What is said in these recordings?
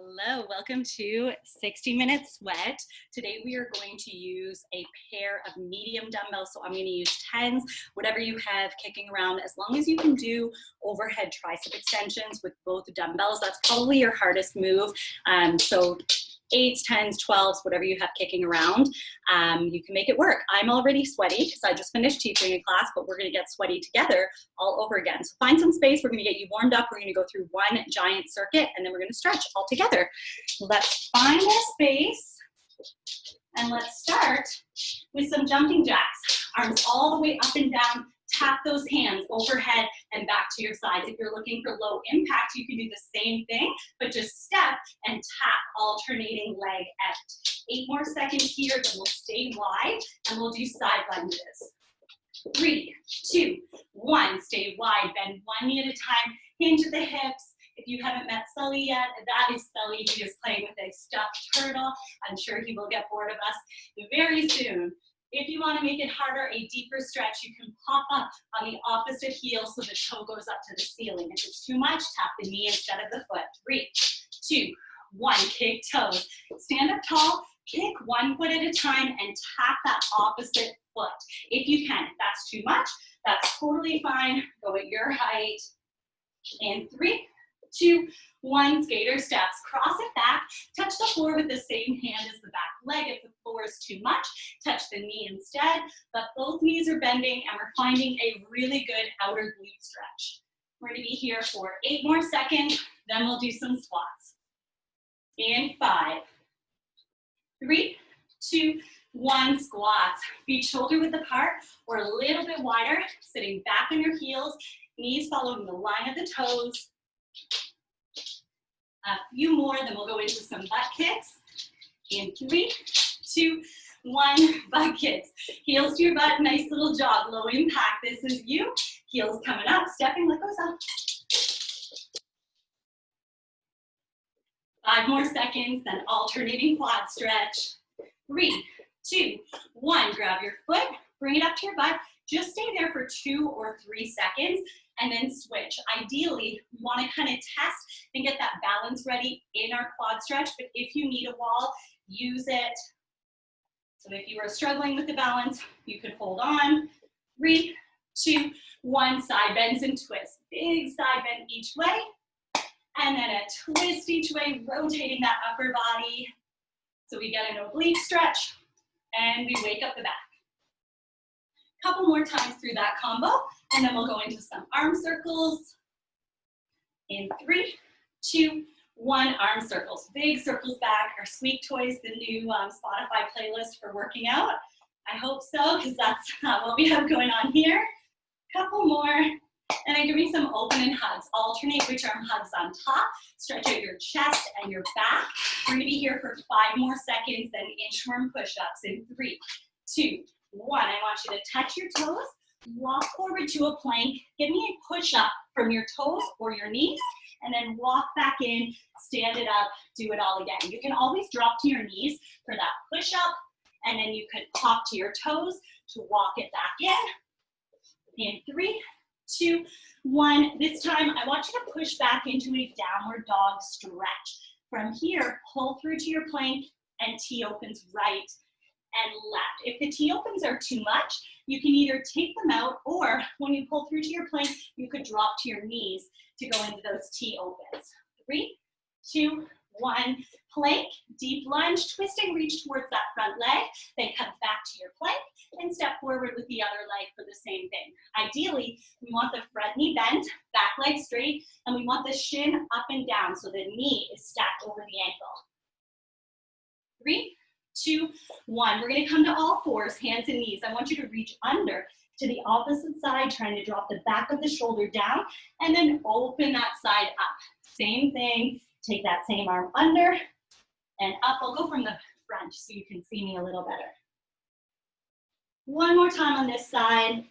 Hello, welcome to 60 Minute Sweat. Today we are going to use a pair of medium dumbbells. So I'm going to use 10s, whatever you have kicking around, as long as you can do overhead tricep extensions with both dumbbells. That's probably your hardest move. So 8s, 10s, 12s, whatever you have kicking around, you can make it work. I'm already sweaty because I just finished teaching a class, but we're going to get sweaty together all over again. So find some space. We're going to get you warmed up. We're going to go through one giant circuit, and then we're going to stretch all together. Let's find our space, and let's start with some jumping jacks. Arms all the way up and down. Tap those hands overhead and back to your sides. If you're looking for low impact, you can do the same thing, but just step and tap, alternating leg out. 8 more seconds here, then we'll stay wide, and we'll do side lunges. 3, 2, 1, stay wide, bend one knee at a time, hinge at the hips. If you haven't met Sully yet, that is Sully. He is playing with a stuffed turtle. I'm sure he will get bored of us very soon. If you want to make it harder, a deeper stretch, you can pop up on the opposite heel so the toe goes up to the ceiling. If it's too much, tap the knee instead of the foot. 3, 2, 1, kick toes. Stand up tall, kick one foot at a time, and tap that opposite foot. If you can, if that's too much, that's totally fine. Go at your height. And 3, 2, 1, skater steps. Cross it back. Touch the floor with the same hand as the back leg. If the floor is too much, touch the knee instead. But both knees are bending, and we're finding a really good outer glute stretch. We're going to be here for 8 more seconds. Then we'll do some squats. In 5, 3, 2, 1, squats. Feet shoulder width apart or a little bit wider, sitting back on your heels, knees following the line of the toes. A few more, then we'll go into some butt kicks. In 3, 2, 1, butt kicks. Heels to your butt, nice little jog, low impact. This is you. Heels coming up, stepping, leg goes up. 5 more seconds, then alternating quad stretch. 3, 2, 1, grab your foot, bring it up to your butt. Just stay there for 2 or 3 seconds, and then switch. Ideally, we want to kind of test and get that balance ready in our quad stretch, but if you need a wall, use it. So if you are struggling with the balance, you could hold on. 3, 2, 1, side bends and twists. Big side bend each way, and then a twist each way, rotating that upper body. So we get an oblique stretch, and we wake up the back. Couple more times through that combo, and then we'll go into some arm circles. In 3, 2, 1, arm circles. Big circles back. Our Squeak Toys, the new Spotify playlist for working out. I hope so, because that's what we have going on here. Couple more, and then give me some open and hugs. Alternate reach arm hugs on top. Stretch out your chest and your back. We're gonna be here for 5 more seconds, then inchworm push-ups in 3, 2, 1, I want you to touch your toes, walk forward to a plank, give me a push up from your toes or your knees, and then walk back in, stand it up, do it all again. You can always drop to your knees for that push up, and then you could pop to your toes to walk it back in. In 3, 2, 1, this time I want you to push back into a downward dog stretch. From here, pull through to your plank and T opens right and left. If the T opens are too much, you can either take them out, or when you pull through to your plank, you could drop to your knees to go into those T opens. 3, 2, 1, plank, deep lunge, twist and reach towards that front leg, then come back to your plank and step forward with the other leg for the same thing. Ideally, we want the front knee bent, back leg straight, and we want the shin up and down so the knee is stacked over the ankle. 3, 2, 1. We're going to come to all fours, hands and knees. I want you to reach under to the opposite side, trying to drop the back of the shoulder down, and then open that side up. Same thing. Take that same arm under and up. I'll go from the front so you can see me a little better. One more time on this side.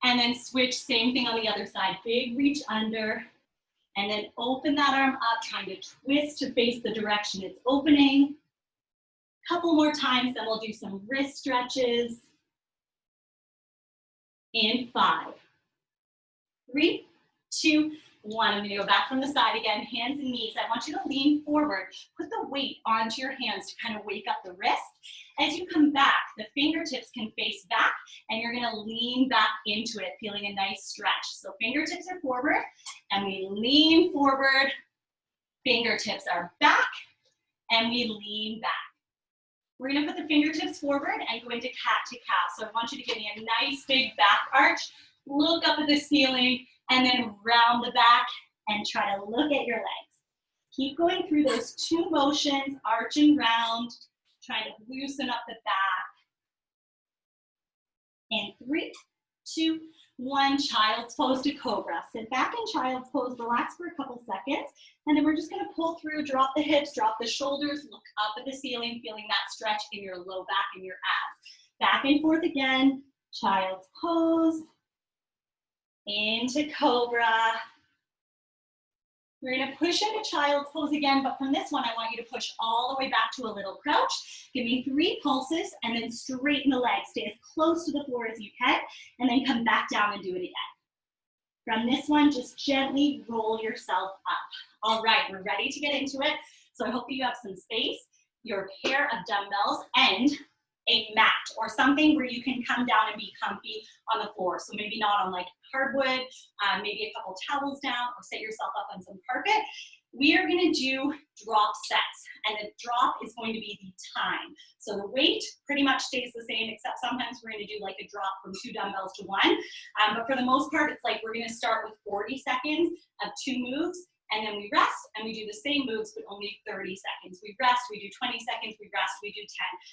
And then switch, same thing on the other side. Big reach under, and then open that arm up, trying to twist to face the direction it's opening. Couple more times, then we'll do some wrist stretches. In 5, 3, 2, 1. I'm going to go back from the side again, hands and knees. I want you to lean forward. Put the weight onto your hands to kind of wake up the wrist. As you come back, the fingertips can face back, and you're going to lean back into it, feeling a nice stretch. So fingertips are forward, and we lean forward. Fingertips are back, and we lean back. We're going to put the fingertips forward and go into cat to cow. So I want you to give me a nice big back arch. Look up at the ceiling, and then round the back and try to look at your legs. Keep going through those 2 motions, arch and round, trying to loosen up the back. And 3, 2, 1, child's pose to cobra. Sit back in child's pose, relax for a couple seconds, and then we're just gonna pull through, drop the hips, drop the shoulders, look up at the ceiling, feeling that stretch in your low back and your abs. Back and forth again, child's pose, into cobra. We're gonna push into child's pose again, but from this one, I want you to push all the way back to a little crouch. Give me 3 pulses, and then straighten the legs. Stay as close to the floor as you can, and then come back down and do it again. From this one, just gently roll yourself up. All right, we're ready to get into it. So I hope you have some space, your pair of dumbbells, and a mat or something where you can come down and be comfy on the floor. So maybe not on like hardwood, maybe a couple towels down, or set yourself up on some carpet. We are gonna do drop sets, and the drop is going to be the time. So the weight pretty much stays the same, except sometimes we're gonna do like a drop from 2 dumbbells to 1. But for the most part, it's like we're gonna start with 40 seconds of 2 moves, and then we rest, and we do the same moves, but only 30 seconds. We rest, we do 20 seconds, we rest, we do 10.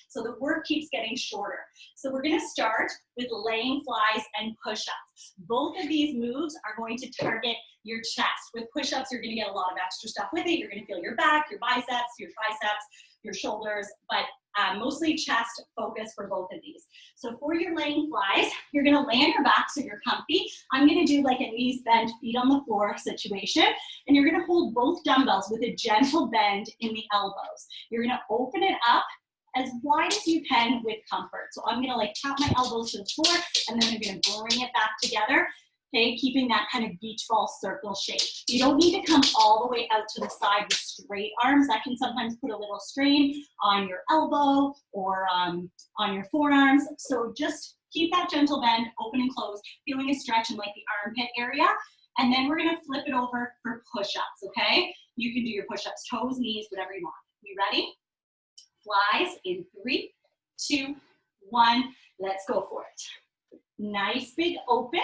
So the work keeps getting shorter. So we're gonna start with laying flies and push-ups. Both of these moves are going to target your chest. With push-ups, you're gonna get a lot of extra stuff with it. You're gonna feel your back, your biceps, your triceps, your shoulders, but mostly chest focus for both of these. So for your laying flies, you're gonna lay on your back so you're comfy. I'm gonna do like a knees bent, feet on the floor situation, and you're gonna hold both dumbbells with a gentle bend in the elbows. You're gonna open it up as wide as you can with comfort. So I'm gonna like tap my elbows to the floor, and then I'm gonna bring it back together. Okay, keeping that kind of beach ball circle shape. You don't need to come all the way out to the side with straight arms. That can sometimes put a little strain on your elbow or on your forearms. So just keep that gentle bend, open and close, feeling a stretch in like the armpit area. And then we're gonna flip it over for push-ups, okay? You can do your push-ups, toes, knees, whatever you want. You ready? Flies in 3, 2, 1, let's go for it. Nice big open,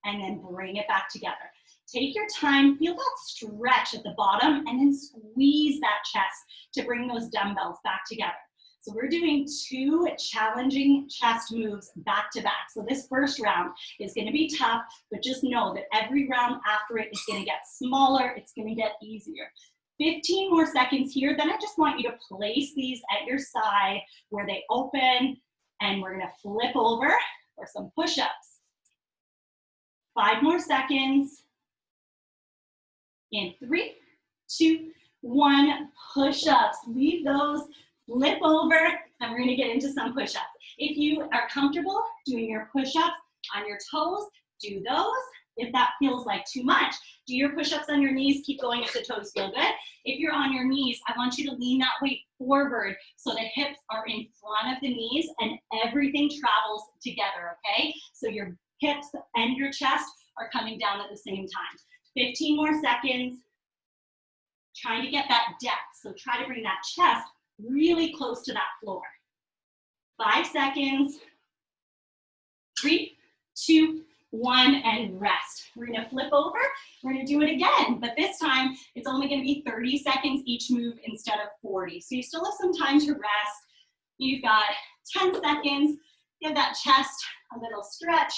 and then bring it back together. Take your time, feel that stretch at the bottom, and then squeeze that chest to bring those dumbbells back together. So we're doing 2 challenging chest moves back to back. So this first round is gonna be tough, but just know that every round after it is gonna get smaller, it's gonna get easier. 15 more seconds here, then I just want you to place these at your side where they open, and we're gonna flip over for some push-ups. 5 more seconds. In 3, 2, 1, push-ups. Leave those, flip over, and we're gonna get into some push-ups. If you are comfortable doing your push-ups on your toes, do those. If that feels like too much, do your push-ups on your knees, keep going if the toes feel good. If you're on your knees, I want you to lean that weight forward so the hips are in front of the knees and everything travels together, okay? So your hips and your chest are coming down at the same time. 15 more seconds. Trying to get that depth. So try to bring that chest really close to that floor. 5 seconds. 3, 2, 1, and rest. We're gonna flip over. We're gonna do it again, but this time it's only gonna be 30 seconds each move instead of 40. So you still have some time to rest. You've got 10 seconds. Give that chest a little stretch.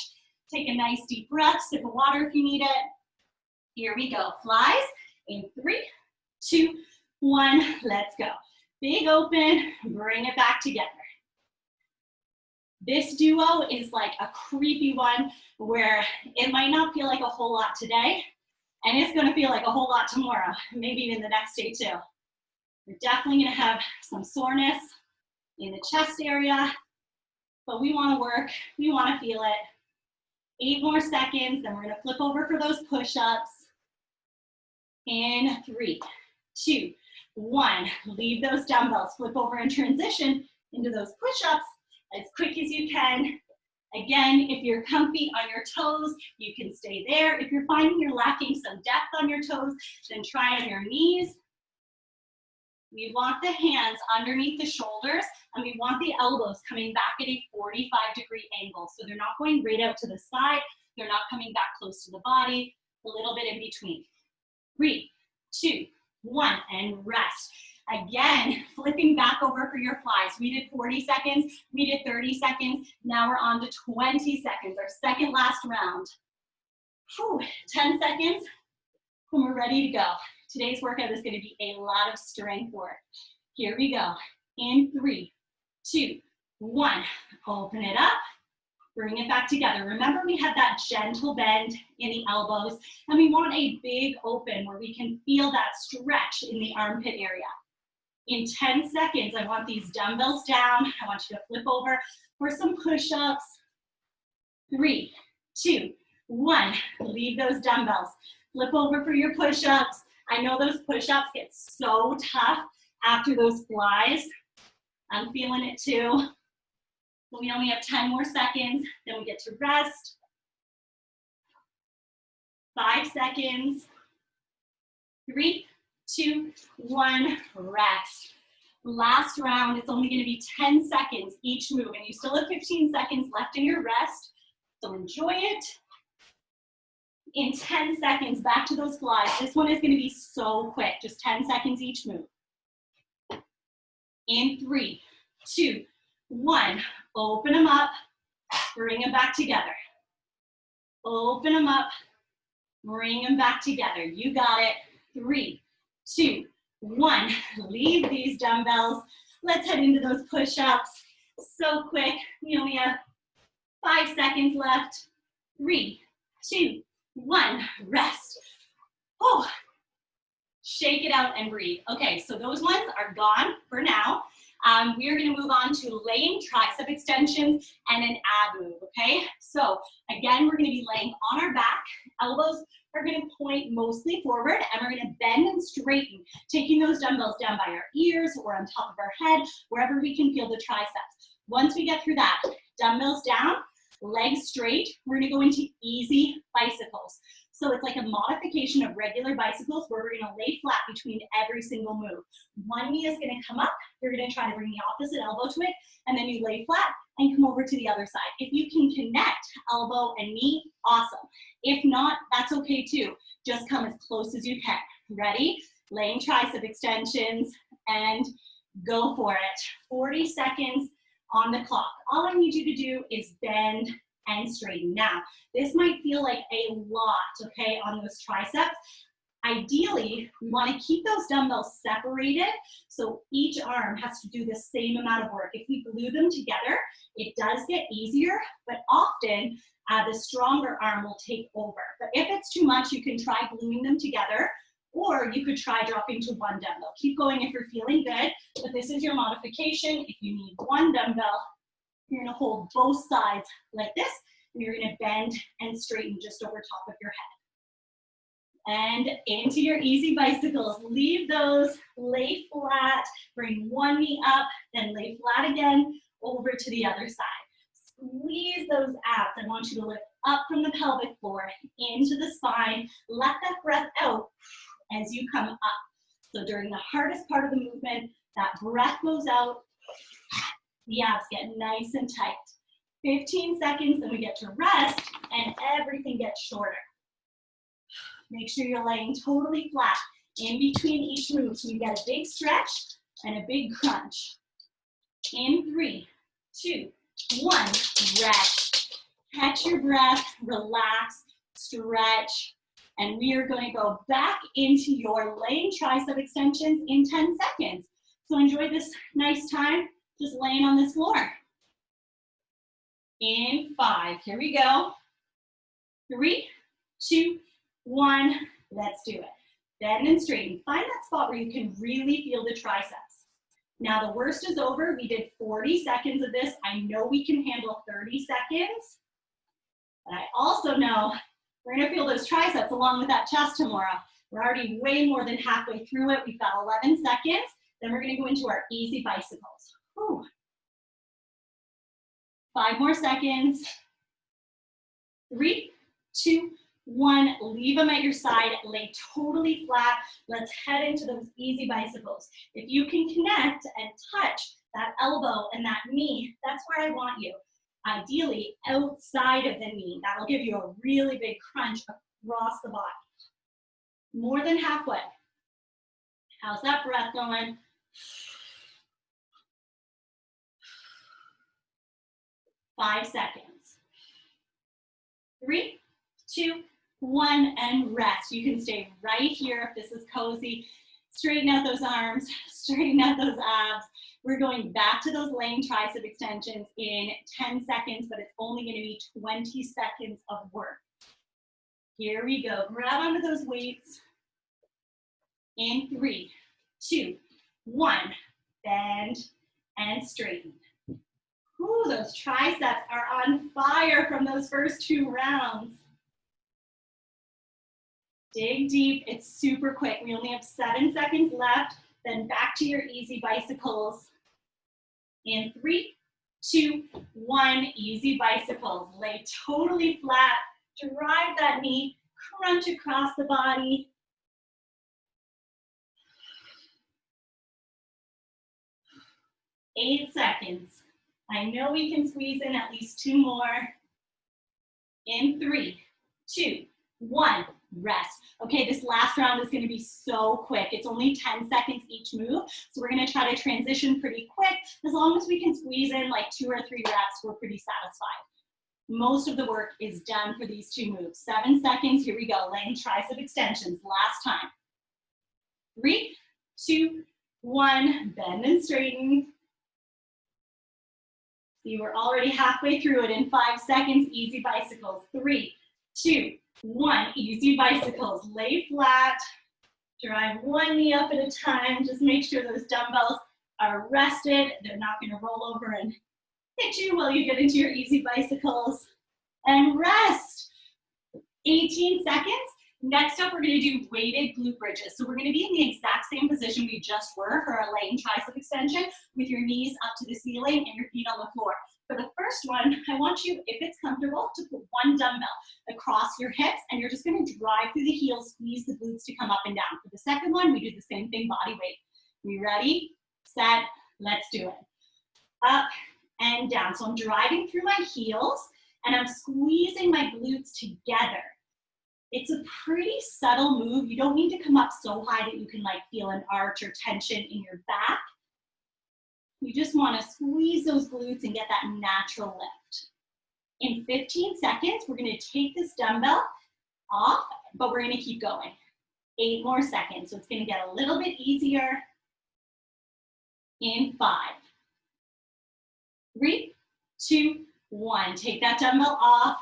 Take a nice deep breath, sip of water if you need it. Here we go, flies in 3, 2, 1, let's go. Big open, bring it back together. This duo is like a creepy one where it might not feel like a whole lot today, and it's gonna feel like a whole lot tomorrow, maybe even the next day too. You're definitely gonna have some soreness in the chest area, but we wanna work, we wanna feel it. 8 more seconds, then we're gonna flip over for those push-ups. In 3, 2, 1. Leave those dumbbells. Flip over and transition into those push-ups as quick as you can. Again, if you're comfy on your toes, you can stay there. If you're finding you're lacking some depth on your toes, then try on your knees. We want the hands underneath the shoulders, and we want the elbows coming back at a 45-degree angle. So they're not going right out to the side. They're not coming back close to the body, a little bit in between. 3, 2, 1, and rest. Again, flipping back over for your flies. We did 40 seconds, we did 30 seconds. Now we're on to 20 seconds, our second last round. Whew, 10 seconds, and we're ready to go. Today's workout is gonna be a lot of strength work. Here we go. In 3, 2, 1, open it up. Bring it back together. Remember, we have that gentle bend in the elbows, and we want a big open where we can feel that stretch in the armpit area. In 10 seconds, I want these dumbbells down. I want you to flip over for some push-ups. 3, 2, 1. Leave those dumbbells. Flip over for your push-ups. I know those push-ups get so tough after those flies. I'm feeling it too. But we only have 10 more seconds, then we get to rest. 5 seconds. 3, 2, 1, rest. Last round, it's only gonna be 10 seconds each move, and you still have 15 seconds left in your rest, so enjoy it. In 10 seconds, back to those flies. This one is gonna be so quick, just 10 seconds each move. In 3, 2, 1, open them up, bring them back together. Open them up, bring them back together. You got it. 3, 2, 1. Leave these dumbbells. Let's head into those push-ups. So quick. We only have 5 seconds left. 3, 2, 1. Rest. Oh, shake it out and breathe. Okay, so those ones are gone for now. We're gonna move on to laying tricep extensions and an ab move, okay? So again, we're gonna be laying on our back. Elbows are gonna point mostly forward, and we're gonna bend and straighten, taking those dumbbells down by our ears or on top of our head, wherever we can feel the triceps. Once we get through that, dumbbells down, legs straight, we're gonna go into easy bicycles. So it's like a modification of regular bicycles where we're gonna lay flat between every single move. One knee is gonna come up, you're gonna try to bring the opposite elbow to it, and then you lay flat and come over to the other side. If you can connect elbow and knee, awesome. If not, that's okay too. Just come as close as you can. Ready? Laying tricep extensions and go for it. 40 seconds on the clock. All I need you to do is bend and straighten. Now, this might feel like a lot, okay, on those triceps. Ideally, we want to keep those dumbbells separated so each arm has to do the same amount of work. If we glue them together, it does get easier, but often the stronger arm will take over. But if it's too much, you can try gluing them together, or you could try dropping to one dumbbell. Keep going if you're feeling good, but this is your modification. If you need one dumbbell, you're gonna hold both sides like this, and you're gonna bend and straighten just over top of your head. And into your easy bicycles. Leave those, lay flat, bring one knee up, then lay flat again, over to the other side. Squeeze those abs. I want you to lift up from the pelvic floor, into the spine. Let that breath out as you come up. So during the hardest part of the movement, that breath goes out, the abs get nice and tight. 15 seconds, then we get to rest, and everything gets shorter. Make sure you're laying totally flat in between each move, so you get a big stretch and a big crunch. In 3, 2, 1, rest. Catch your breath, relax, stretch, and we are going to go back into your laying tricep extensions in 10 seconds. So enjoy this nice time just laying on this floor. In 5, here we go. 3, 2, 1, let's do it. Bend and straighten. Find that spot where you can really feel the triceps. Now the worst is over. We did 40 seconds of this. I know we can handle 30 seconds, but I also know we're gonna feel those triceps along with that chest tomorrow. We're already way more than halfway through it. We've got 11 seconds. Then we're gonna go into our easy bicycles. Whew. 5 more seconds. 3, 2, 1. Leave them at your side. Lay totally flat. Let's head into those easy bicycles. If you can connect and touch that elbow and that knee, that's where I want you. Ideally, outside of the knee. That'll give you a really big crunch across the body. More than halfway. How's that breath going? 5 seconds. 3, 2, 1, and rest. You can stay right here if this is cozy. Straighten out those arms, straighten out those abs. We're going back to those laying tricep extensions in 10 seconds, but it's only going to be 20 seconds of work. Here we go. Grab onto those weights. In 3, 2, 1. Bend and straighten. Ooh, those triceps are on fire from those first 2 rounds. Dig deep. It's super quick. We only have 7 seconds left. Then back to your easy bicycles. In 3, 2, 1. Easy bicycles. Lay totally flat. Drive that knee. Crunch across the body. 8 seconds. I know we can squeeze in at least 2 more. In 3, 2, 1, rest. Okay, this last round is gonna be so quick. It's only 10 seconds each move, so we're gonna try to transition pretty quick. As long as we can squeeze in like 2 or 3 reps, we're pretty satisfied. Most of the work is done for these 2 moves. 7 seconds, here we go. Laying tricep extensions, last time. 3, 2, 1, bend and straighten. See, we're already halfway through it in 5 seconds. Easy bicycles. 3, 2, 1. Easy bicycles. Lay flat. Drive one knee up at a time. Just make sure those dumbbells are rested. They're not going to roll over and hit you while you get into your easy bicycles. And rest. 18 seconds. Next up, we're going to do weighted glute bridges. So we're going to be in the exact same position we just were for our laying tricep extension, with your knees up to the ceiling and your feet on the floor. For the first one, I want you, if it's comfortable, to put one dumbbell across your hips, and you're just going to drive through the heels, squeeze the glutes to come up and down. For the second one, we do the same thing, body weight. We ready, set, let's do it. Up and down. So I'm driving through my heels, and I'm squeezing my glutes together. It's a pretty subtle move. You don't need to come up so high that you can like feel an arch or tension in your back. You just want to squeeze those glutes and get that natural lift. In 15 seconds, we're going to take this dumbbell off, but we're going to keep going. 8 more seconds. So it's going to get a little bit easier. In 5, 3, 2, 1. Take that dumbbell off.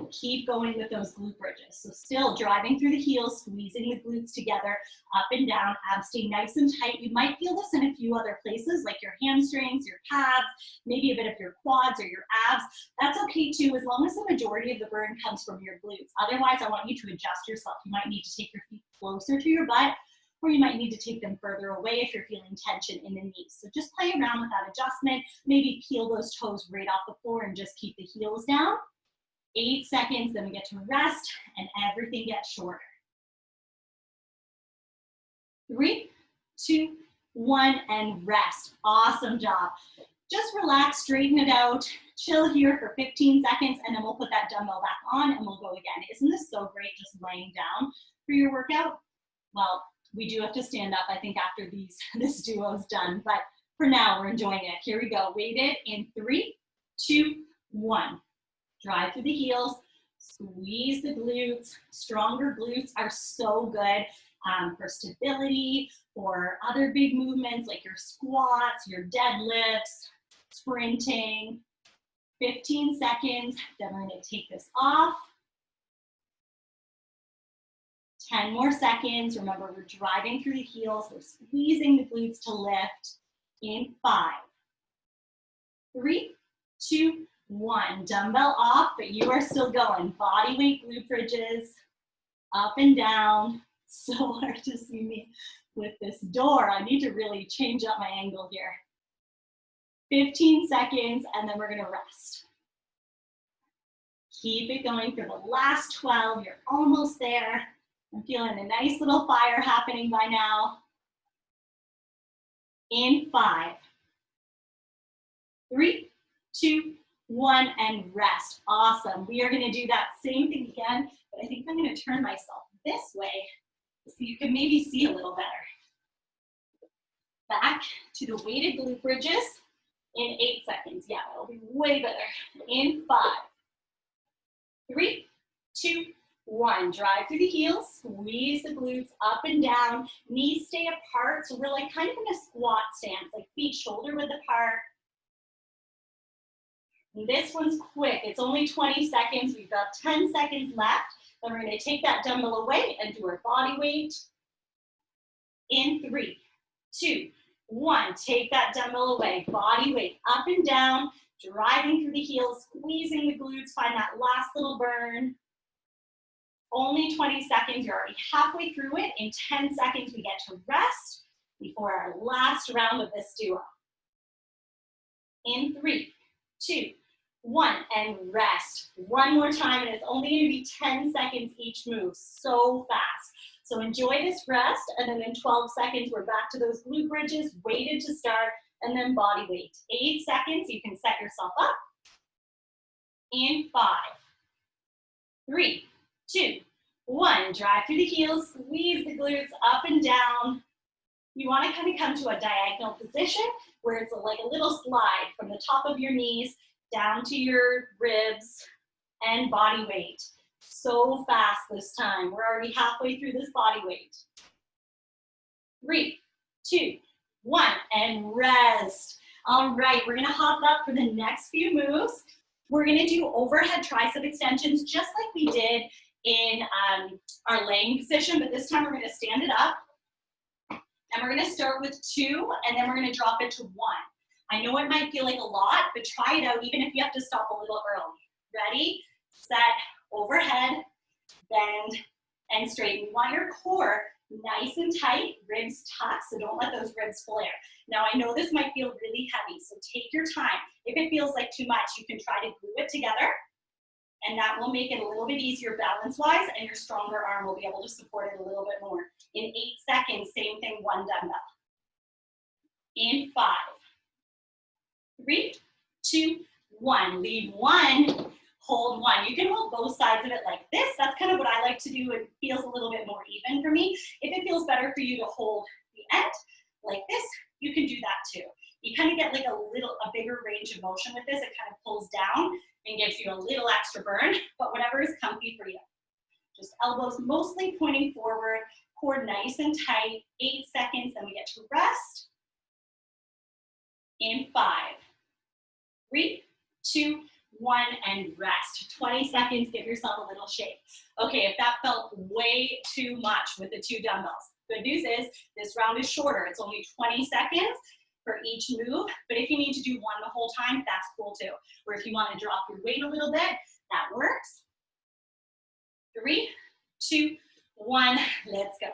Keep going with those glute bridges. So still driving through the heels, squeezing the glutes together, up and down, abs stay nice and tight. You might feel this in a few other places, like your hamstrings, your calves, maybe a bit of your quads or your abs. That's okay too, as long as the majority of the burn comes from your glutes. Otherwise, I want you to adjust yourself. You might need to take your feet closer to your butt, or you might need to take them further away if you're feeling tension in the knees. So just play around with that adjustment. Maybe peel those toes right off the floor and just keep the heels down. 8 seconds, then we get to rest, and everything gets shorter. 3, 2, 1, and rest. Awesome job. Just relax, straighten it out, chill here for 15 seconds, and then we'll put that dumbbell back on and we'll go again. Isn't this so great, just laying down for your workout? Well, we do have to stand up, I think, after this duo's done, but for now, we're enjoying it. Here we go. Weighted in 3, 2, 1. Drive through the heels, squeeze the glutes. Stronger glutes are so good for stability, for other big movements like your squats, your deadlifts, sprinting. 15 seconds, then we're going to take this off. 10 more seconds. Remember, we're driving through the heels. We're squeezing the glutes to lift. In 5, 3, 2, 1. Dumbbell off, but you are still going. Body weight glute bridges, up and down. So hard to see me with this door. I need to really change up my angle here. 15 seconds, and then we're gonna rest. Keep it going for the last 12. You're almost there. I'm feeling a nice little fire happening by now. In 5, 3, 2, 1, and rest. Awesome. We are gonna do that same thing again, but I think I'm gonna turn myself this way so you can maybe see a little better. Back to the weighted glute bridges in 8 seconds. Yeah, that'll be way better. In 5, 3, 2, 1. Drive through the heels, squeeze the glutes up and down. Knees stay apart, so we're like kind of in a squat stance, like feet shoulder width apart. And this one's quick. It's only 20 seconds. We've got 10 seconds left. Then we're going to take that dumbbell away and do our body weight. In 3, 2, 1. Take that dumbbell away. Body weight up and down, driving through the heels, squeezing the glutes. Find that last little burn. Only 20 seconds. You're already halfway through it. In 10 seconds, we get to rest before our last round of this duo. In 3, 2, 1, and rest. One more time, and it's only going to be 10 seconds each move. So fast. So enjoy this rest, and then in 12 seconds, we're back to those glute bridges, weighted to start, and then body weight. 8 seconds, you can set yourself up. In 5, 3, 2, 1. Drive through the heels, squeeze the glutes up and down. You want to kind of come to a diagonal position where it's like a little slide from the top of your knees down to your ribs and body weight. So fast this time. We're already halfway through this body weight. 3, 2, 1, and rest. All right, we're gonna hop up for the next few moves. We're gonna do overhead tricep extensions just like we did in our laying position, but this time we're gonna stand it up. And we're gonna start with 2, and then we're gonna drop it to 1. I know it might feel like a lot, but try it out even if you have to stop a little early. Ready, set, overhead, bend, and straighten. You want your core nice and tight, ribs tucked, so don't let those ribs flare. Now I know this might feel really heavy, so take your time. If it feels like too much, you can try to glue it together, and that will make it a little bit easier balance-wise, and your stronger arm will be able to support it a little bit more. In 8 seconds, same thing, 1 dumbbell. In 5, 3, 2, 1. Leave 1, hold 1. You can hold both sides of it like this. That's kind of what I like to do. It feels a little bit more even for me. If it feels better for you to hold the end like this, you can do that too. You kind of get like a bigger range of motion with this. It kind of pulls down and gives you a little extra burn, but whatever is comfy for you. Just elbows mostly pointing forward, core nice and tight. 8 seconds, then we get to rest. In 5, 3, 2, 1, and rest. 20 seconds, give yourself a little shake. Okay, if that felt way too much with the 2 dumbbells, good news is this round is shorter. It's only 20 seconds for each move, but if you need to do 1 the whole time, that's cool too. Or if you want to drop your weight a little bit, that works. 3, 2, 1, let's go.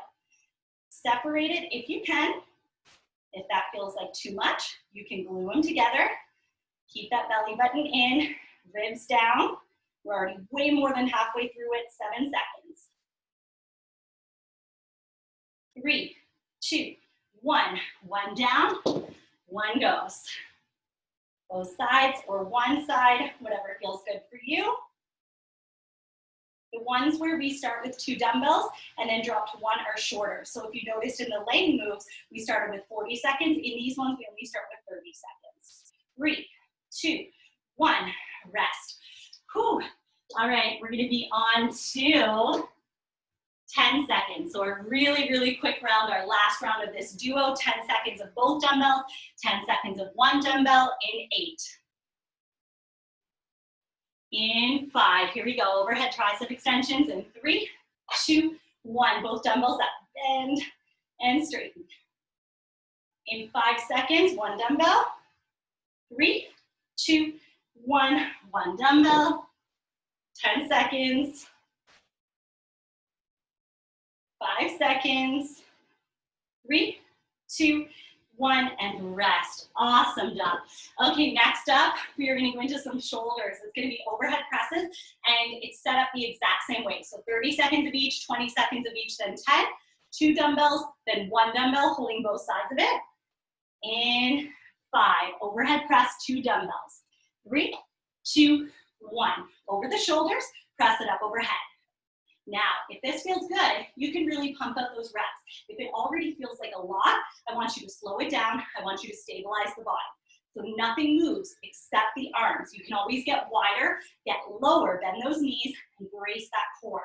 Separate it if you can. If that feels like too much, you can glue them together. Keep that belly button in, ribs down. We're already way more than halfway through it, 7 seconds. 3, 2, 1. 1 down, 1 goes. Both sides or one side, whatever feels good for you. The ones where we start with 2 dumbbells and then drop to 1 are shorter. So if you noticed in the laying moves, we started with 40 seconds. In these ones, we only start with 30 seconds. 3, 2, 1, rest. Whew. All right, we're gonna be on to 10 seconds. So a really, really quick round, our last round of this duo. 10 seconds of both dumbbells, 10 seconds of 1 dumbbell in 8. In 5, here we go, overhead tricep extensions in 3, 2, 1. Both dumbbells up, bend and straighten. In 5 seconds, 1 dumbbell. 3, 2, 1, 1 dumbbell. 10 seconds. 5 seconds. 3, 2, 1, and rest. Awesome job. Okay, next up, we are going to go into some shoulders. It's going to be overhead presses, and it's set up the exact same way. So 30 seconds of each, 20 seconds of each, then 10. 2 dumbbells, then 1 dumbbell holding both sides of it. In 5, overhead press, 2 dumbbells. 3, 2, 1. Over the shoulders, press it up overhead. Now, if this feels good, you can really pump out those reps. If it already feels like a lot, I want you to slow it down. I want you to stabilize the body. So nothing moves except the arms. You can always get wider, get lower, bend those knees, and brace that core.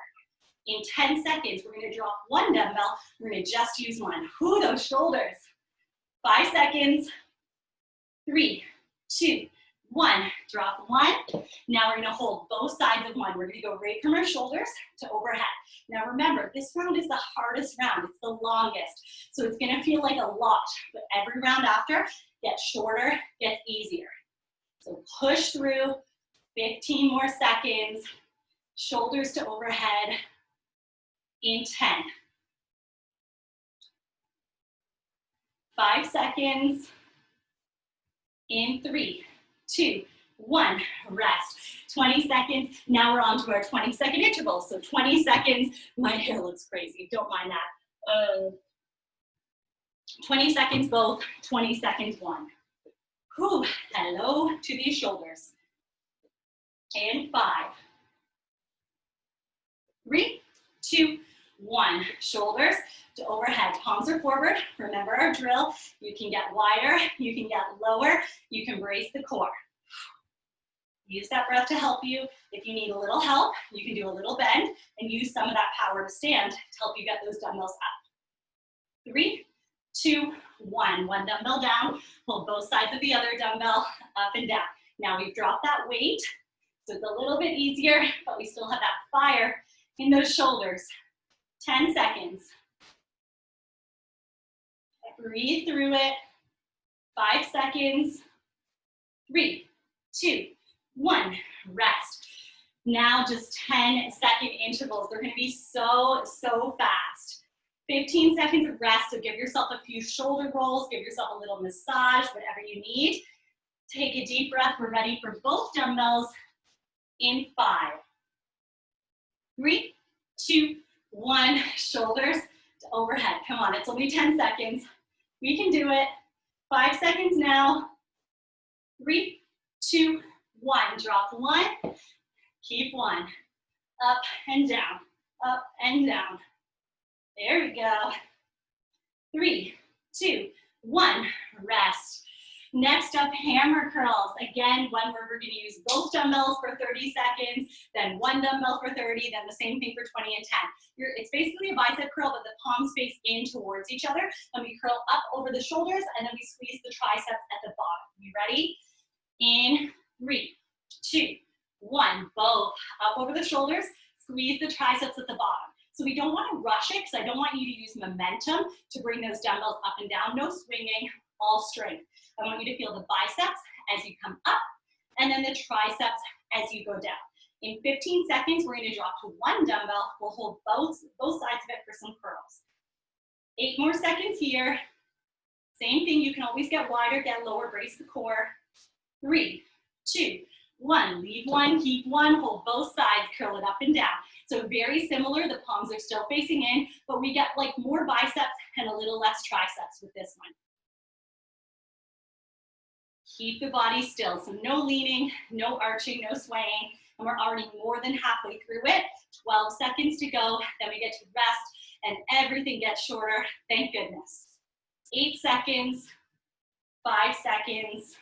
In 10 seconds, we're going to drop 1 dumbbell. We're going to just use 1. Ooh, those shoulders. 5 seconds. 3, 2, 1. Drop 1. Now we're going to hold both sides of 1. We're going to go right from our shoulders to overhead. Now remember, this round is the hardest round. It's the longest. So it's going to feel like a lot. But every round after gets shorter, gets easier. So push through. 15 more seconds. Shoulders to overhead. In 10. 5 seconds. In 3, 2, 1, rest. 20 seconds. Now we're on to our 20-second intervals. So 20 seconds. My hair looks crazy. Don't mind that. 20 seconds both. 20 seconds one. Whew. Hello to these shoulders. And 5, 3, 2, 1. Shoulders to overhead. Palms are forward. Remember our drill. You can get wider. You can get lower. You can brace the core. Use that breath to help you. If you need a little help, you can do a little bend and use some of that power to stand to help you get those dumbbells up. 3, 2, 1. 1 dumbbell down. Hold both sides of the other dumbbell up and down. Now we've dropped that weight, so it's a little bit easier, but we still have that fire in those shoulders. 10 seconds. Breathe through it. 5 seconds. 3, 2, 1. Rest. Now just 10-second intervals. They're going to be so fast. 15 seconds of rest, so give yourself a few shoulder rolls, give yourself a little massage, whatever you need. Take a deep breath. We're ready for both dumbbells in 5, 3, 2, 1. Shoulders to overhead. Come on, it's only 10 seconds. We can do it. 5 seconds now. 3, 2, 1. Drop 1. Keep 1. Up and down. Up and down. There we go. 3, 2, 1. Rest. Next up, hammer curls. Again, one where we're going to use both dumbbells for 30 seconds, then 1 dumbbell for 30, then the same thing for 20 and 10. It's basically a bicep curl, but the palms face in towards each other, and we curl up over the shoulders, and then we squeeze the triceps at the bottom. You ready? In 3, 2, 1. Both up over the shoulders, squeeze the triceps at the bottom. So we don't want to rush it, because I don't want you to use momentum to bring those dumbbells up and down. No swinging, all strength. I want you to feel the biceps as you come up, and then the triceps as you go down. In 15 seconds, we're going to drop to 1 dumbbell. We'll hold both sides of it for some curls. 8 more seconds here. Same thing, you can always get wider, get lower, brace the core. 3, 2, 1. Leave 1, keep 1, hold both sides, curl it up and down. So very similar, the palms are still facing in, but we get like more biceps and a little less triceps with this one. Keep the body still, so no leaning, no arching, no swaying, and we're already more than halfway through it. 12 seconds to go, then we get to rest, and everything gets shorter, thank goodness. 8 seconds, 5 seconds,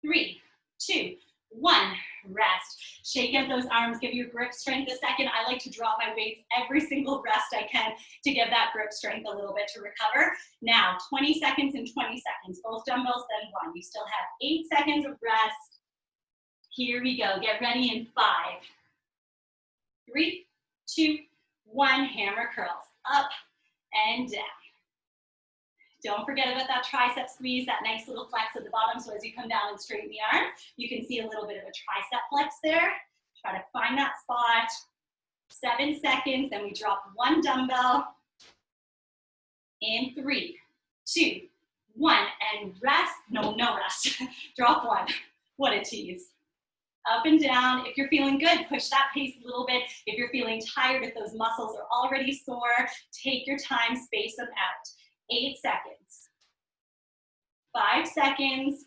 3, 2, 1, rest. Shake out those arms, give your grip strength a second. I like to drop my weights every single rest I can to give that grip strength a little bit to recover. Now, 20 seconds and 20 seconds, both dumbbells, then 1. You still have 8 seconds of rest. Here we go, get ready in 5, 3, 2, 1, hammer curls, up and down. Don't forget about that tricep squeeze, that nice little flex at the bottom. So as you come down and straighten the arm, you can see a little bit of a tricep flex there. Try to find that spot. 7 seconds, then we drop 1 dumbbell. In 3, 2, 1, and rest. No rest. Drop 1. What a tease. Up and down. If you're feeling good, push that pace a little bit. If you're feeling tired, if those muscles are already sore, take your time, space them out. 8 seconds. 5 seconds.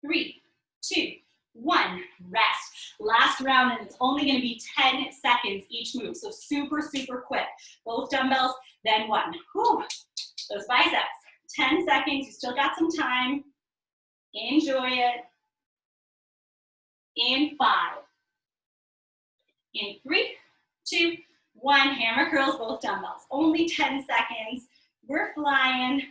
3, 2, 1. Rest. Last round, and it's only going to be 10 seconds each move. So super, super quick. Both dumbbells, then 1. Whew. Those biceps. 10 seconds. You still got some time. Enjoy it. In 5. In 3, 2, 1. Hammer curls, both dumbbells. Only 10 seconds. We're flying.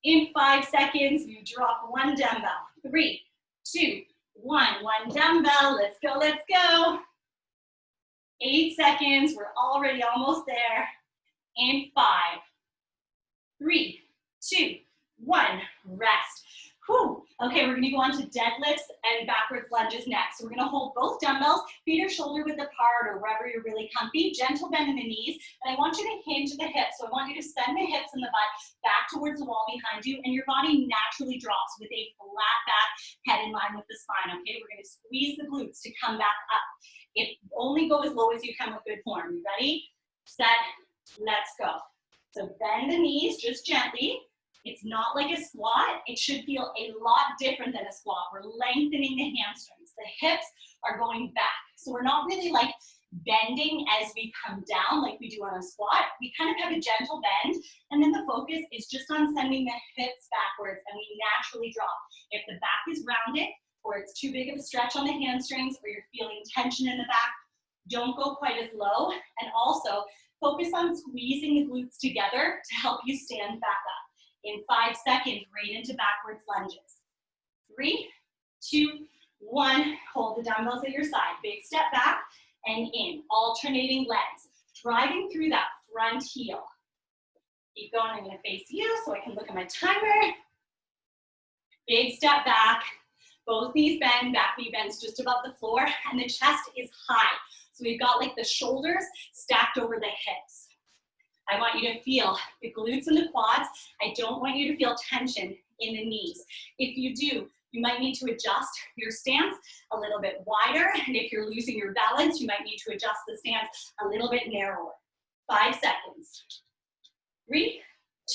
In 5 seconds, you drop 1 dumbbell. 3, 2, 1. 1 dumbbell. Let's go, let's go. 8 seconds. We're already almost there. In 5, 3, 2, 1. Rest. Whew. Okay, we're gonna go on to deadlifts and backwards lunges next. So we're gonna hold both dumbbells, feet or shoulder width apart or wherever you're really comfy, gentle bend in the knees, and I want you to hinge the hips. So I want you to send the hips and the butt back towards the wall behind you, and your body naturally drops with a flat back, head in line with the spine, okay? We're gonna squeeze the glutes to come back up. Only go as low as you can with good form. You ready? Set, let's go. So bend the knees just gently. It's not like a squat. It should feel a lot different than a squat. We're lengthening the hamstrings. The hips are going back. So we're not really like bending as we come down like we do on a squat. We kind of have a gentle bend, and then the focus is just on sending the hips backwards, and we naturally drop. If the back is rounded, or it's too big of a stretch on the hamstrings, or you're feeling tension in the back, don't go quite as low. And also focus on squeezing the glutes together to help you stand back up. In 5 seconds, right into backwards lunges. 3, 2, 1. Hold the dumbbells at your side. Big step back and in. Alternating legs. Driving through that front heel. Keep going. I'm going to face you so I can look at my timer. Big step back. Both knees bend. Back knee bends just above the floor. And the chest is high. So we've got like the shoulders stacked over the hips. I want you to feel the glutes and the quads. I don't want you to feel tension in the knees. If you do, you might need to adjust your stance a little bit wider. And if you're losing your balance, you might need to adjust the stance a little bit narrower. 5 seconds. 3,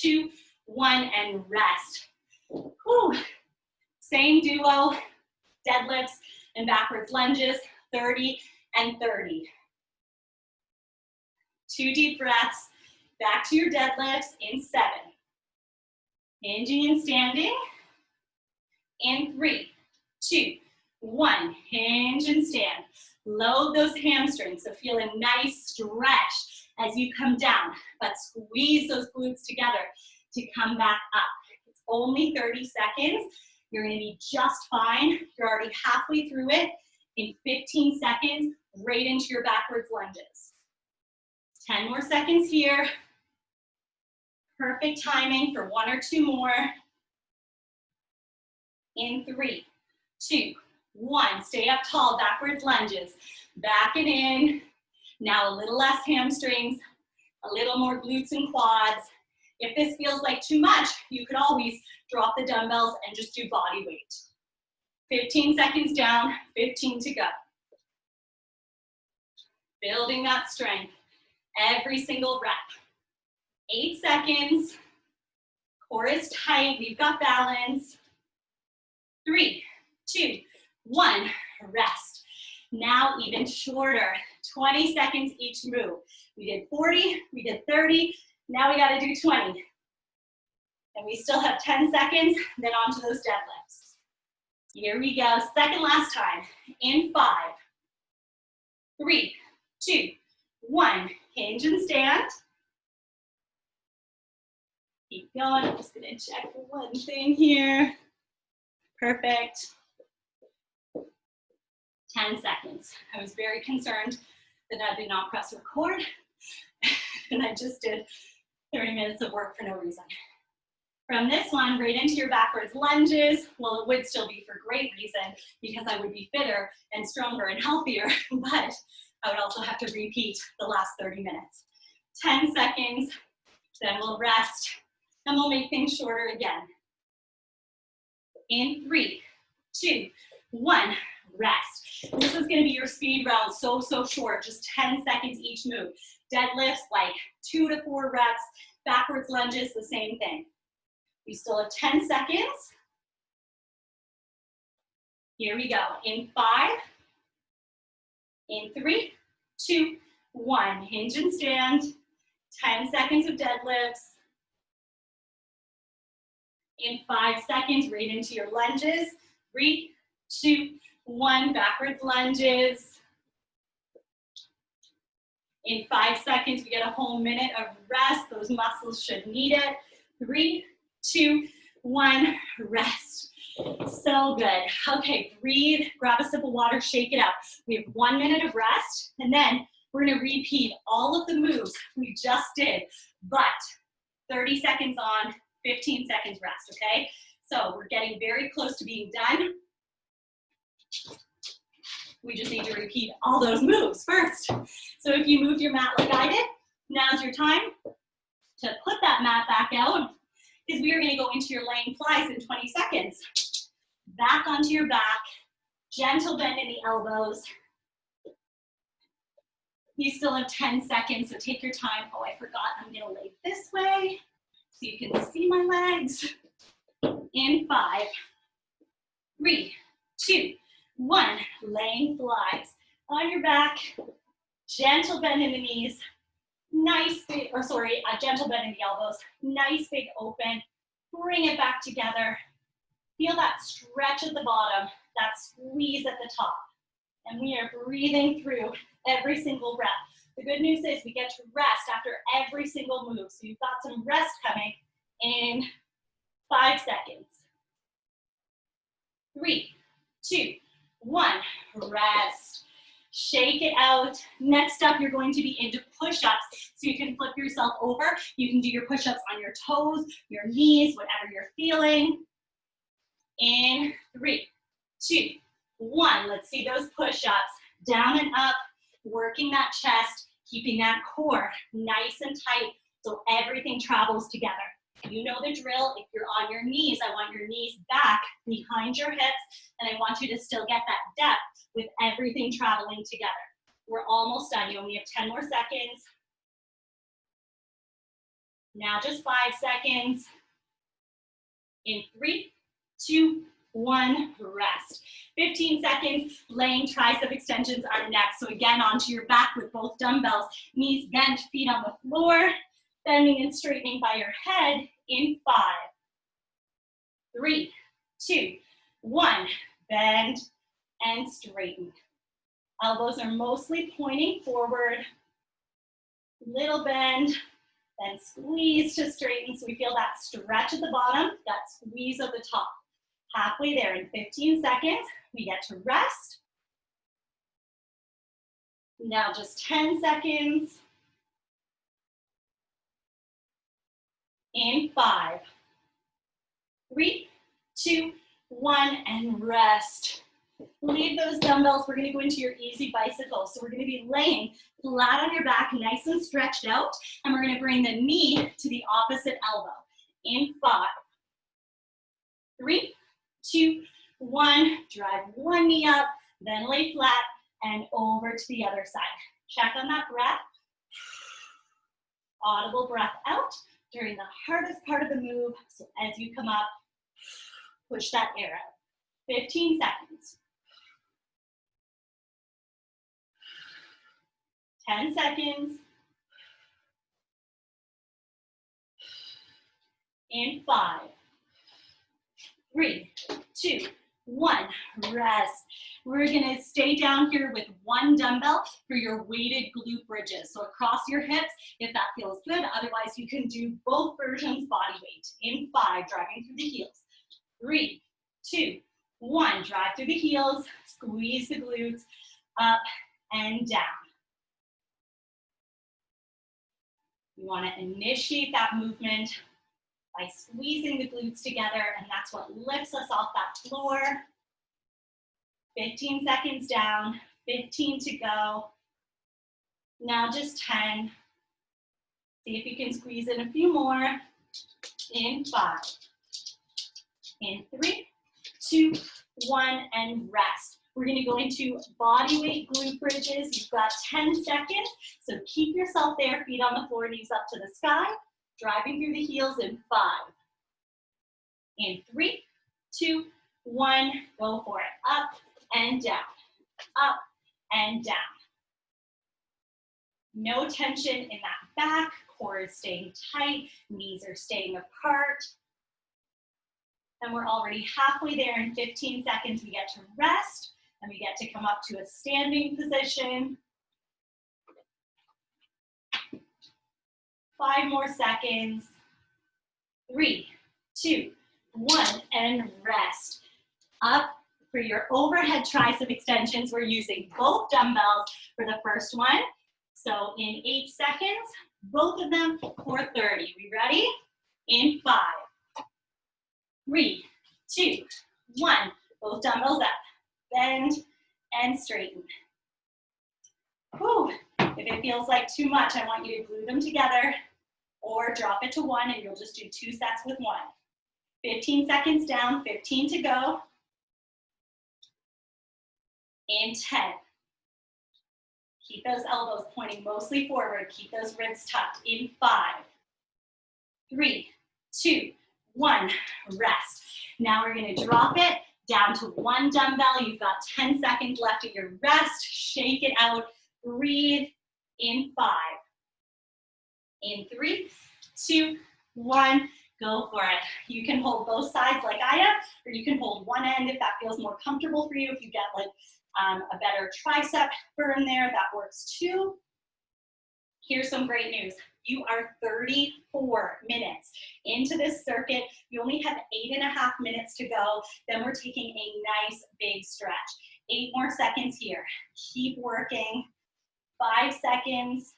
2, 1, and rest. Whew. Same duo, deadlifts and backwards lunges, 30 and 30. 2 deep breaths. Back to your deadlifts in 7. Hinging and standing. In 3, 2, 1. Hinge and stand. Load those hamstrings, so feel a nice stretch as you come down, but squeeze those glutes together to come back up. It's only 30 seconds. You're gonna be just fine. You're already halfway through it. In 15 seconds, right into your backwards lunges. 10 more seconds here. Perfect timing for 1 or 2 more. In 3, 2, 1. Stay up tall, backwards lunges. Back and in. Now a little less hamstrings, a little more glutes and quads. If this feels like too much, you could always drop the dumbbells and just do body weight. 15 seconds down, 15 to go. Building that strength every single rep. 8 seconds. Core is tight. We've got balance. 3, 2, 1. Rest. Now even shorter. 20 seconds each move. We did 40. We did 30. Now we got to do 20. And we still have 10 seconds. Then on to those deadlifts. Here we go. Second last time. In 5, 3, 2, 1. Hinge and stand. Keep going. I'm just going to check one thing here. Perfect. 10 seconds. I was very concerned that I did not press record, and I just did 30 minutes of work for no reason. From this one, right into your backwards lunges. Well, it would still be for great reason because I would be fitter and stronger and healthier, but I would also have to repeat the last 30 minutes. 10 seconds, then we'll rest, and we'll make things shorter again. In 3, 2, 1, rest. This is gonna be your speed round, so short, just 10 seconds each move. Deadlifts, like 2 to 4 reps. Backwards lunges, the same thing. We still have 10 seconds. Here we go. In 5, in 3, 2, 1. Hinge and stand. 10 seconds of deadlifts. In 5 seconds, right into your lunges. 3, 2, 1. Backwards lunges. In 5 seconds, we get a whole minute of rest. Those muscles should need it. 3, 2, 1, rest. So good. Okay, breathe, grab a sip of water, shake it out. We have 1 minute of rest, and then we're gonna repeat all of the moves we just did, but 30 seconds on, 15 seconds rest, okay? So we're getting very close to being done. We just need to repeat all those moves first. So if you moved your mat like I did, now's your time to put that mat back out, because we are gonna go into your laying flies in 20 seconds. Back onto your back, gentle bend in the elbows. You still have 10 seconds, so take your time. Oh, I forgot, I'm gonna lay this way so you can see my legs. In 5, 3, 2, 1, laying flies. On your back, gentle bend in the knees, nice big, gentle bend in the elbows, nice big open, bring it back together. Feel that stretch at the bottom, that squeeze at the top. And we are breathing through every single breath. The good news is we get to rest after every single move. So you've got some rest coming in 5 seconds. 3, 2, 1, rest. Shake it out. Next up, you're going to be into push-ups. So you can flip yourself over. You can do your push-ups on your toes, your knees, whatever you're feeling. In 3, 2, 1. Let's see those push-ups. Down and up, working that chest, keeping that core nice and tight so everything travels together. You know the drill. If you're on your knees, I want your knees back behind your hips, and I want you to still get that depth with everything traveling together. We're almost done. You only have 10 more seconds. Now just 5 seconds. In 3, 2, 1, rest. 15 seconds, laying tricep extensions are next. So again, onto your back with both dumbbells, knees bent, feet on the floor, bending and straightening by your head in 5, 3, 2, 1, bend and straighten. Elbows are mostly pointing forward, little bend, then squeeze to straighten. So we feel that stretch at the bottom, that squeeze at the top. Halfway there in 15 seconds, we get to rest. Now just 10 seconds. In 5, 3, 2, 1, and rest. Leave those dumbbells. We're going to go into your easy bicycle. So we're going to be laying flat on your back, nice and stretched out, and we're going to bring the knee to the opposite elbow. In 5, 3, 2, 1, drive one knee up, then lay flat and over to the other side. Check on that breath. Audible breath out during the hardest part of the move. So as you come up, push that air out. 15 seconds. 10 seconds. In 5, 3, 2, 1, rest. We're gonna stay down here with one dumbbell for your weighted glute bridges. So across your hips, if that feels good. Otherwise, you can do both versions body weight. In 5, driving through the heels. 3, 2, 1, drive through the heels, squeeze the glutes, up and down. You wanna initiate that movement by squeezing the glutes together, and that's what lifts us off that floor. 15 seconds down, 15 to go. Now just 10. See if you can squeeze in a few more. In 5. In 3, 2, 1, and rest. We're going to go into body weight glute bridges. You've got 10 seconds, so keep yourself there, feet on the floor, knees up to the sky, driving through the heels in 5. In 3, 2, 1, go for it. Up and down, up and down. No tension in that back, core is staying tight, knees are staying apart. And we're already halfway there. In 15 seconds, we get to rest, and we get to come up to a standing position. 5 more seconds. 3, 2, 1, and rest. Up for your overhead tricep extensions. We're using both dumbbells for the first one. So in 8 seconds, both of them for 30. We ready? In 5, 3, 2, 1. Both dumbbells up. Bend and straighten. Whew. If it feels like too much, I want you to glue them together or drop it to 1 and you'll just do 2 sets with 1. 15 seconds down, 15 to go. In 10. Keep those elbows pointing mostly forward. Keep those ribs tucked. In 5, 3, 2, 1, rest. Now we're going to drop it down to 1 dumbbell. You've got 10 seconds left of your rest. Shake it out. Breathe. In 5. In 3, 2, 1, go for it. You can hold both sides like I am, or you can hold one end if that feels more comfortable for you. If you get like a better tricep burn there, that works too. Here's some great news. You are 34 minutes into this circuit. You only have 8.5 minutes to go. Then we're taking a nice big stretch. 8 more seconds here. Keep working. 5 seconds.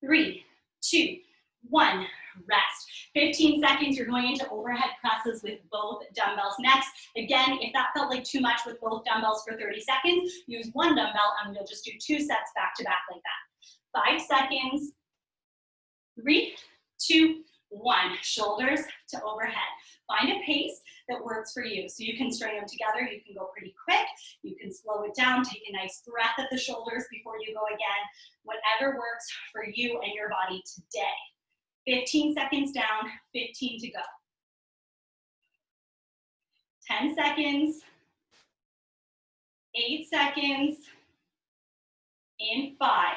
3, 2, 1, rest. 15 seconds, you're going into overhead presses with both dumbbells next. Again, if that felt like too much with both dumbbells for 30 seconds, use 1 dumbbell and we'll just do 2 sets back to back like that. 5 seconds. 3, 2, 1. Shoulders to overhead. Find a pace that works for you. So you can string them together. You can go pretty quick. You can slow it down. Take a nice breath at the shoulders before you go again. Whatever works for you and your body today. 15 seconds down, 15 to go. 10 seconds. 8 seconds. In 5,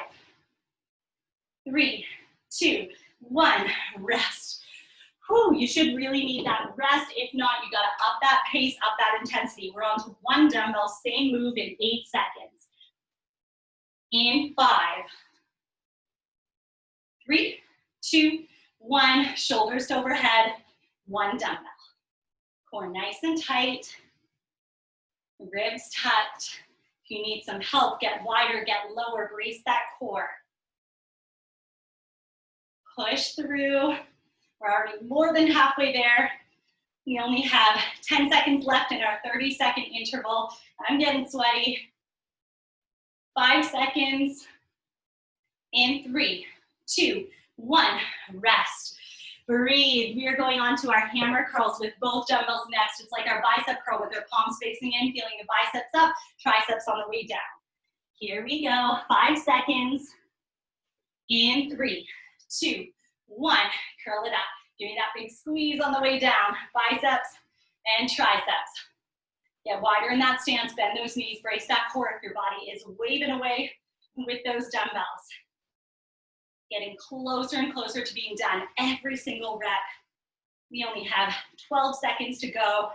3, 2, 1, rest. Whew, you should really need that rest. If not, you gotta up that pace, up that intensity. We're on to 1 dumbbell, same move in 8 seconds. In 5, 3, 2, 1, shoulders to overhead, 1 dumbbell. Core nice and tight, ribs tucked. If you need some help, get wider, get lower, brace that core. Push through. We're already more than halfway there. We only have 10 seconds left in our 30-second interval. I'm getting sweaty. 5 seconds. In 3, 2, 1, rest. Breathe. We are going on to our hammer curls with both dumbbells next. It's like our bicep curl with our palms facing in, feeling the biceps up, triceps on the way down. Here we go. 5 seconds. In 3, 2, 1. Curl it up. Give me that big squeeze on the way down. Biceps and triceps. Get wider in that stance. Bend those knees. Brace that core if your body is waving away with those dumbbells. Getting closer and closer to being done every single rep. We only have 12 seconds to go.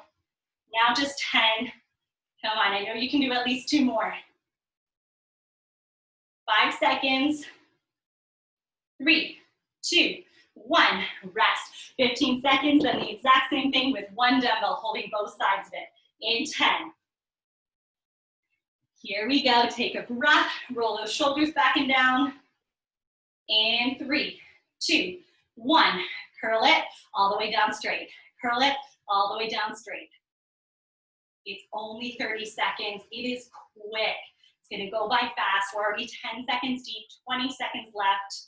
Now just 10. Come on, I know you can do at least 2 more. 5 seconds. 3, 2, 1, rest. 15 seconds, then the exact same thing with 1 dumbbell, holding both sides of it. In 10. Here we go, take a breath, roll those shoulders back and down. In 3, 2, 1, curl it all the way down straight. Curl it all the way down straight. It's only 30 seconds, it is quick. It's gonna go by fast. We're already 10 seconds deep, 20 seconds left.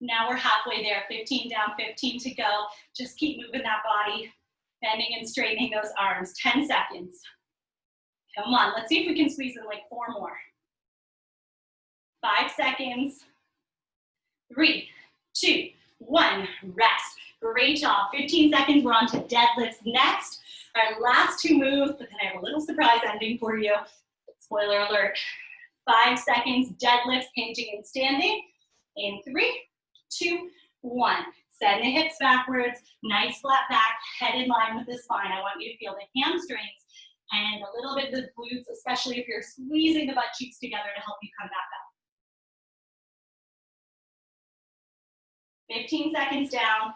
Now we're halfway there, 15 down, 15 to go. Just keep moving that body, bending and straightening those arms. 10 seconds. Come on, let's see if we can squeeze in like 4 more. 5 seconds. 3, 2, 1, rest. Great job. 15 seconds, we're on to deadlifts next. Our last 2 moves, but then I have a little surprise ending for you. Spoiler alert. 5 seconds, deadlifts, hinging and standing. In 3, 2, 1. Send the hips backwards, nice flat back, head in line with the spine. I want you to feel the hamstrings and a little bit of the glutes, especially if you're squeezing the butt cheeks together to help you come back up. 15 seconds down,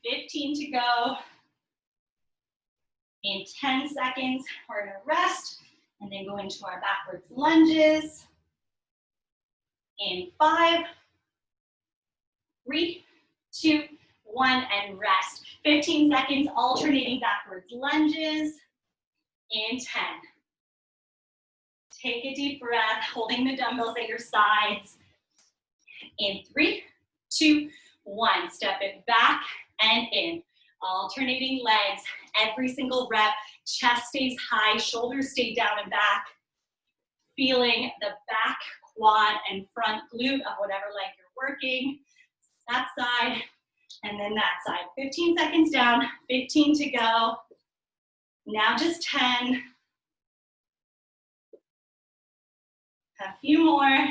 15 to go. In 10 seconds, we're gonna rest and then go into our backwards lunges. In 5, 3, 2, 1, and rest. 15 seconds, alternating backwards lunges. In 10. Take a deep breath, holding the dumbbells at your sides. In 3, 2, 1. Step it back and in. Alternating legs, every single rep. Chest stays high, shoulders stay down and back. Feeling the back, quad, and front glute of whatever leg you're working. That side, and then that side. 15 seconds down, 15 to go. Now just 10. A few more.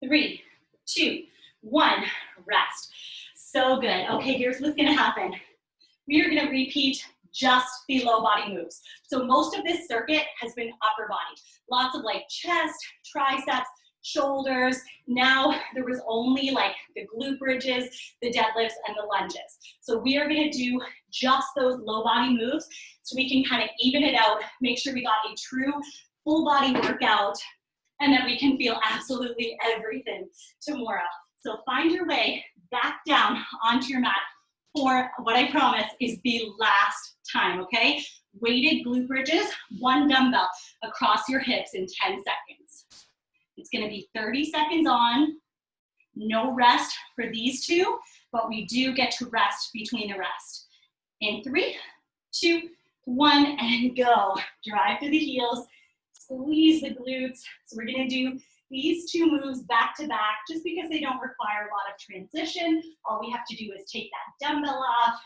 3, 2, 1, rest. So good. Okay, here's what's gonna happen. We are gonna repeat just the low body moves. So most of this circuit has been upper body. Lots of like chest, triceps, shoulders. Now there was only like the glute bridges, the deadlifts, and the lunges. So we are gonna do just those low body moves so we can kind of even it out, make sure we got a true full body workout, and that we can feel absolutely everything tomorrow. So find your way back down onto your mat for what I promise is the last time, okay? Weighted glute bridges, 1 dumbbell across your hips in 10 seconds. It's gonna be 30 seconds on, no rest for these 2, but we do get to rest between the rest. In 3, 2, 1, and go. Drive through the heels, squeeze the glutes. So we're gonna do these 2 moves back to back just because they don't require a lot of transition. All we have to do is take that dumbbell off.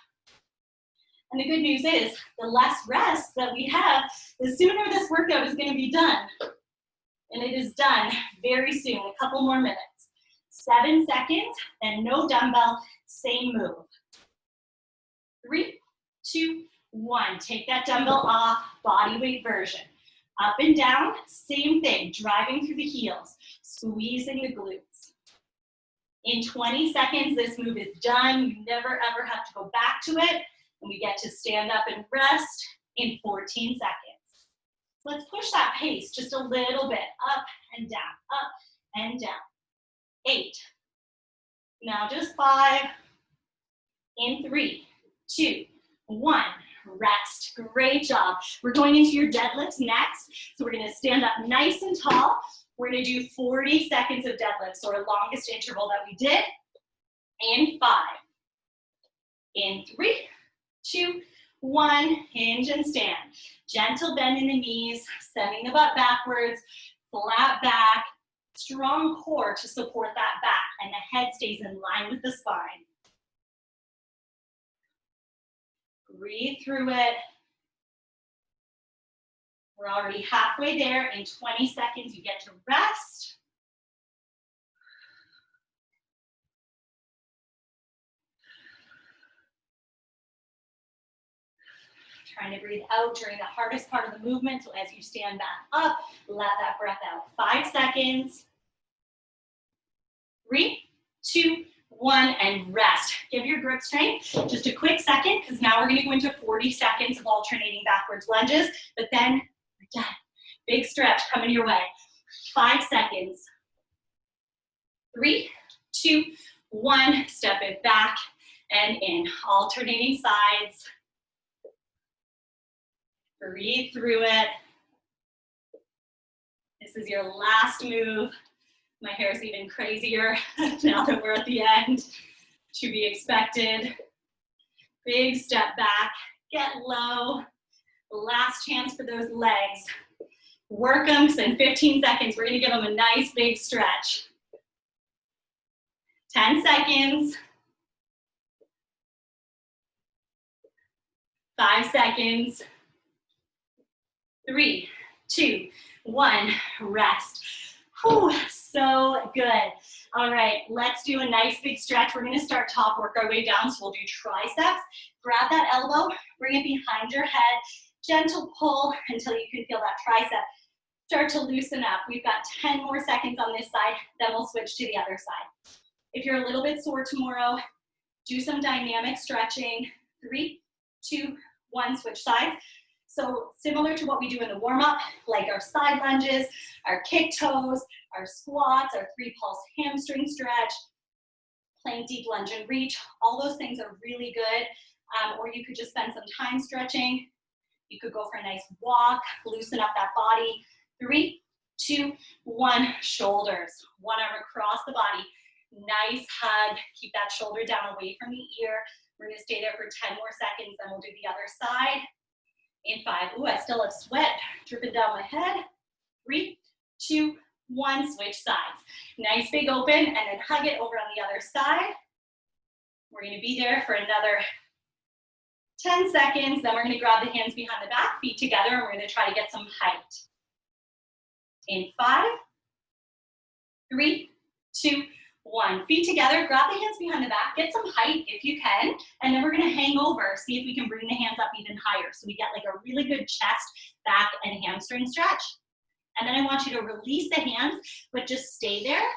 And the good news is the less rest that we have, the sooner this workout is gonna be done. And it is done very soon, a couple more minutes. 7 seconds, and no dumbbell, same move. 3, 2, 1. Take that dumbbell off, body weight version. Up and down, same thing, driving through the heels, squeezing the glutes. In 20 seconds, this move is done. You never ever have to go back to it. And we get to stand up and rest in 14 seconds. Let's push that pace just a little bit, up and down, up and down. 8. Now just 5. In 3, 2, 1. Rest. Great job. We're going into your deadlifts next. So we're going to stand up nice and tall. We're going to do 40 seconds of deadlifts, so our longest interval that we did. In 5. In 3, 2, 1. Hinge and stand. Gentle bend in the knees, sending the butt backwards, flat back, strong core to support that back, and the head stays in line with the spine. Breathe through it. We're already halfway there. In 20 seconds, you get to rest. Trying to breathe out during the hardest part of the movement. So as you stand back up, let that breath out. 5 seconds. 3, 2, 1, and rest. Give your grip strength just a quick second, because now we're going to go into 40 seconds of alternating backwards lunges, but then we're done. Big stretch coming your way. 5 seconds. 3, 2, 1. Step it back and in. Alternating sides. Breathe through it. This is your last move. My hair is even crazier now that we're at the end. To be expected. Big step back, get low. Last chance for those legs. Work them, so in 15 seconds, we're gonna give them a nice big stretch. 10 seconds. 5 seconds. 3, 2, 1, rest. Whew, so good. All right, let's do a nice big stretch. We're gonna start top, work our way down. So we'll do triceps. Grab that elbow, bring it behind your head. Gentle pull until you can feel that tricep start to loosen up. We've got 10 more seconds on this side, then we'll switch to the other side. If you're a little bit sore tomorrow, do some dynamic stretching. 3, 2, 1, switch sides. So similar to what we do in the warm-up, like our side lunges, our kick toes, our squats, our 3-pulse hamstring stretch, plank deep lunge and reach, all those things are really good. Or you could just spend some time stretching. You could go for a nice walk, loosen up that body. 3, 2, 1, shoulders. One arm across the body. Nice hug. Keep that shoulder down away from the ear. We're gonna stay there for 10 more seconds, then we'll do the other side. In 5, ooh, I still have sweat dripping down my head. 3, 2, 1, switch sides. Nice big open, and then hug it over on the other side. We're gonna be there for another 10 seconds, then we're gonna grab the hands behind the back, feet together, and we're gonna try to get some height. In 5, 3, 2, 1. Feet together, grab the hands behind the back, get some height if you can, and then we're gonna hang over, see if we can bring the hands up even higher. So we get like a really good chest, back, and hamstring stretch. And then I want you to release the hands, but just stay there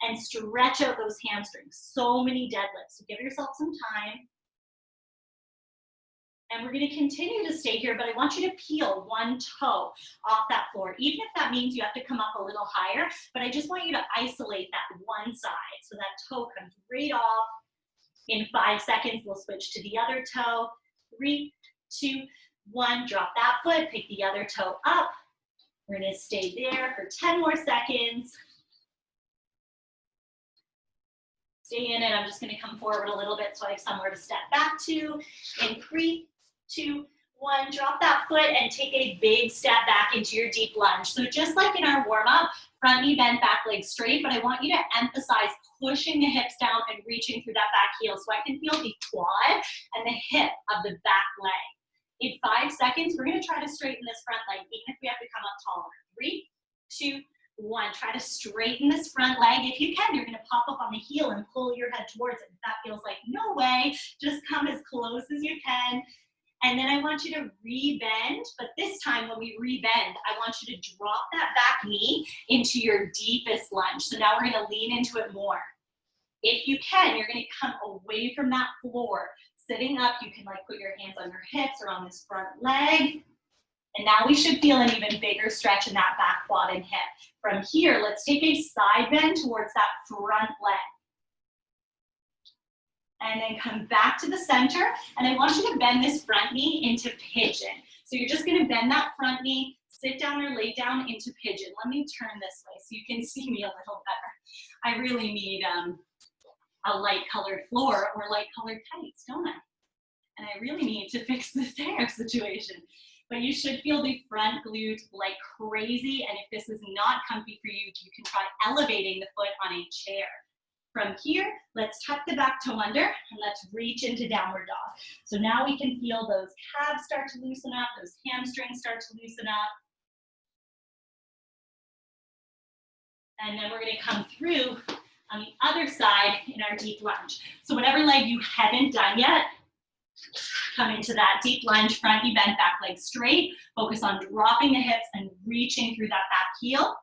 and stretch out those hamstrings. So many deadlifts, so give yourself some time. And we're gonna continue to stay here, but I want you to peel one toe off that floor, even if that means you have to come up a little higher, but I just want you to isolate that one side. So that toe comes right off. In 5 seconds, we'll switch to the other toe. 3, 2, 1, drop that foot, pick the other toe up. We're gonna stay there for 10 more seconds. Stay in it, I'm just gonna come forward a little bit so I have somewhere to step back to. In 3, 2, 1, drop that foot and take a big step back into your deep lunge. So just like in our warm-up, front knee bent, back leg straight, but I want you to emphasize pushing the hips down and reaching through that back heel so I can feel the quad and the hip of the back leg. In 5 seconds, we're gonna try to straighten this front leg, even if we have to come up taller. 3, 2, 1, try to straighten this front leg. If you can, you're gonna pop up on the heel and pull your head towards it. If that feels like no way, just come as close as you can. And then I want you to re-bend, but this time when we re-bend, I want you to drop that back knee into your deepest lunge. So now we're gonna lean into it more. If you can, you're gonna come away from that floor. Sitting up, you can like put your hands on your hips or on this front leg. And now we should feel an even bigger stretch in that back quad and hip. From here, let's take a side bend towards that front leg. And then come back to the center, and I want you to bend this front knee into pigeon. So you're just gonna bend that front knee, sit down or lay down into pigeon. Let me turn this way so you can see me a little better. I really need a light colored floor or light colored tights, don't I? And I really need to fix this hair situation. But you should feel the front glute like crazy, and if this is not comfy for you, you can try elevating the foot on a chair. From here, let's tuck the back toe under and let's reach into downward dog. So now we can feel those calves start to loosen up, those hamstrings start to loosen up. And then we're gonna come through on the other side in our deep lunge. So whatever leg you haven't done yet, come into that deep lunge, front knee bent, back leg straight. Focus on dropping the hips and reaching through that back heel.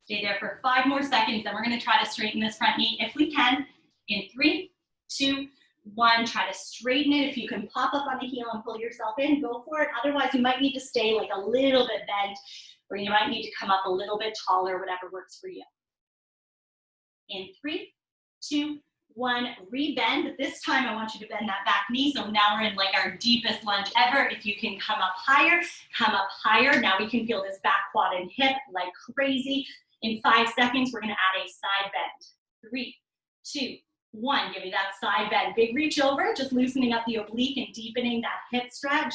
Stay there for 5 more seconds, then we're gonna try to straighten this front knee if we can. In 3, 2, 1, try to straighten it. If you can pop up on the heel and pull yourself in, go for it. Otherwise, you might need to stay like a little bit bent, or you might need to come up a little bit taller, whatever works for you. In 3, 2, 1, rebend. This time I want you to bend that back knee. So now we're in like our deepest lunge ever. If you can come up higher, come up higher. Now we can feel this back quad and hip like crazy. In 5 seconds, we're gonna add a side bend. 3, 2, 1. Give me that side bend. Big reach over, just loosening up the oblique and deepening that hip stretch.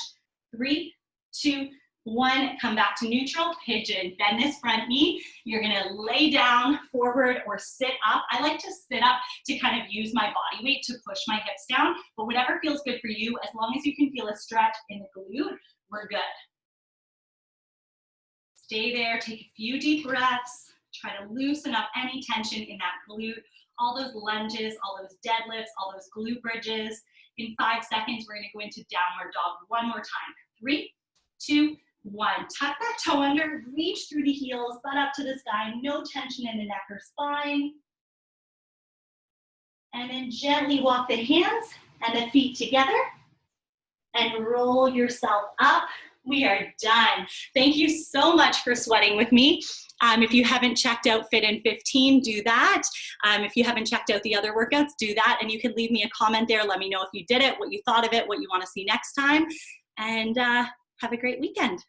3, 2, 1. Come back to neutral, pigeon. Bend this front knee. You're gonna lay down, forward, or sit up. I like to sit up to kind of use my body weight to push my hips down, but whatever feels good for you, as long as you can feel a stretch in the glute, we're good. Stay there, take a few deep breaths. Try to loosen up any tension in that glute, all those lunges, all those deadlifts, all those glute bridges. In 5 seconds, we're gonna go into downward dog one more time. 3, 2, 1. Tuck that toe under, reach through the heels, butt up to the sky, no tension in the neck or spine. And then gently walk the hands and the feet together and roll yourself up. We are done. Thank you so much for sweating with me. If you haven't checked out Fit in 15, do that. If you haven't checked out the other workouts, do that. And you can leave me a comment there. Let me know if you did it, what you thought of it, what you want to see next time. And have a great weekend.